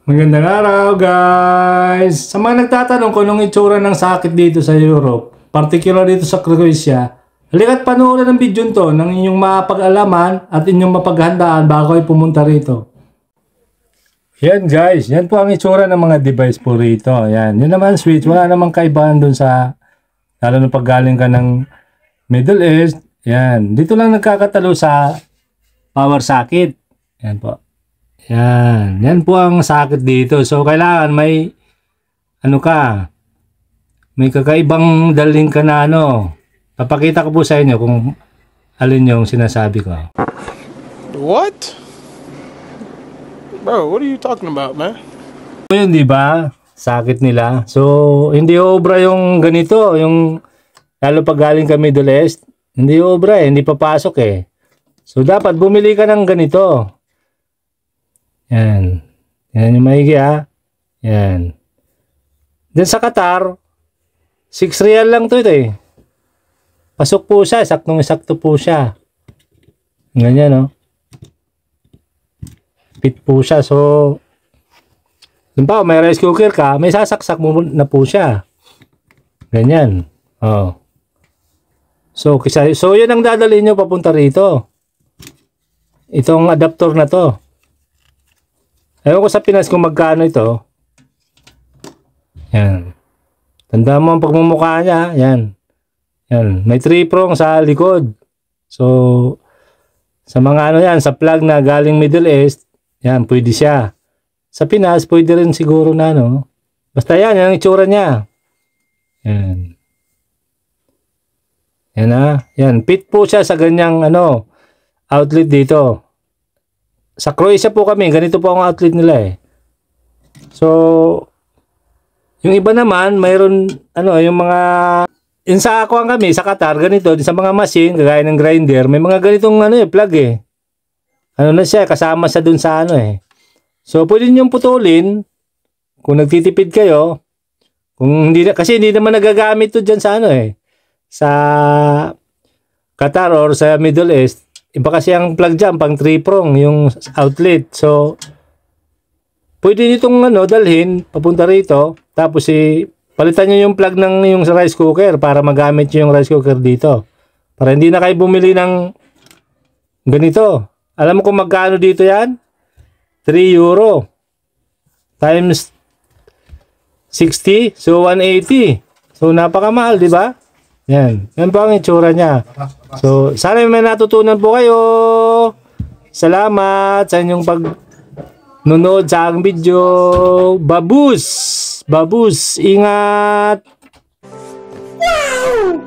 Magandang araw guys! Sa mga nagtatanong kung anong itsura ng sakit dito sa Europe, particular dito sa Croatia, halika't panoorin ang video to ng inyong mapag-alaman at inyong mapaghandaan bago ay pumunta rito. Yan guys, yan po ang itsura ng mga device po rito. Yan, yun naman switch, wala namang kaibahan dun sa, lalo na pag galing ka ng Middle East. Yan, dito lang nagkakatalo sa power socket. Yan po. Yan. Yan po ang sakit dito. So, kailangan may may kakaibang dalhin ka na Papakita ko po sa inyo kung alin yung sinasabi ko. What? Bro, what are you talking about, man? Yun, di ba? Sakit nila. So, hindi obra yung ganito. Yung, lalo pag galing ka Middle East, hindi obra hindi papasok So, dapat bumili ka ng ganito. Yan. Yan yung maigi Yan. Then sa Qatar, 6 real lang to ito Pasok po siya. Saktong-sakto po siya. Ganyan Fit po siya. So, ba, may rice cooker ka, may sasaksak mo na po siya. Ganyan. So, yun ang dadalhin nyo papunta rito. Itong adapter na to. Ewan ko sa Pinas kung magkano ito. Yan. Tanda mo ang pagmumukha niya. Yan. Yan. May 3 prong sa likod. So, sa mga yan, sa plug na galing Middle East, yan, pwede siya. Sa Pinas, pwede rin siguro na, Basta yan ang itsura niya. Yan. Yan Yan. Fit po siya sa ganyang, outlet dito. Sa Croatia po kami, ganito po ang outlet nila So, yung iba naman, mayroon, yung mga, yung sa ako kami, sa Qatar, ganito, sa mga machine, kagaya ng grinder, may mga ganitong, plug na siya, kasama sa dun sa So, pwede niyong putulin, kung nagtitipid kayo, kung hindi, kasi hindi naman nagagamit to dyan sa sa Qatar or sa Middle East. Iba kasi ang plug dyan, pang 3 prong, yung outlet. So, pwede nitong dalhin, papunta rito, tapos palitan nyo yung plug ng yung rice cooker para magamit nyo yung rice cooker dito. Para hindi na kayo bumili ng ganito. Alam mo kung magkano dito yan? 3 euro times 60, so 180. So, napakamahal, di ba? Yan. Yan po ang itsura niya. So, sana may natutunan po kayo. Salamat sa inyong pagnunood sa aking video. Babus! Babus! Ingat! Wow!